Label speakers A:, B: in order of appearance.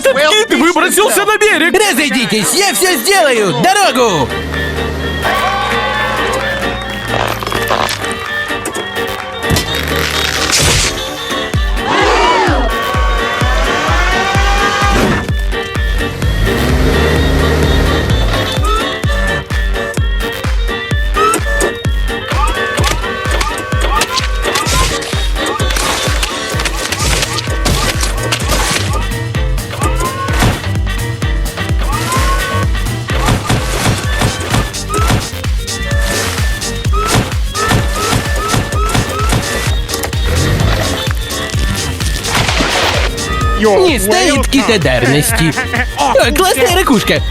A: Этот кит выбросился на берег!
B: Разойдитесь, я все сделаю! Дорогу! Не стоит китодарности. О, классная ракушка.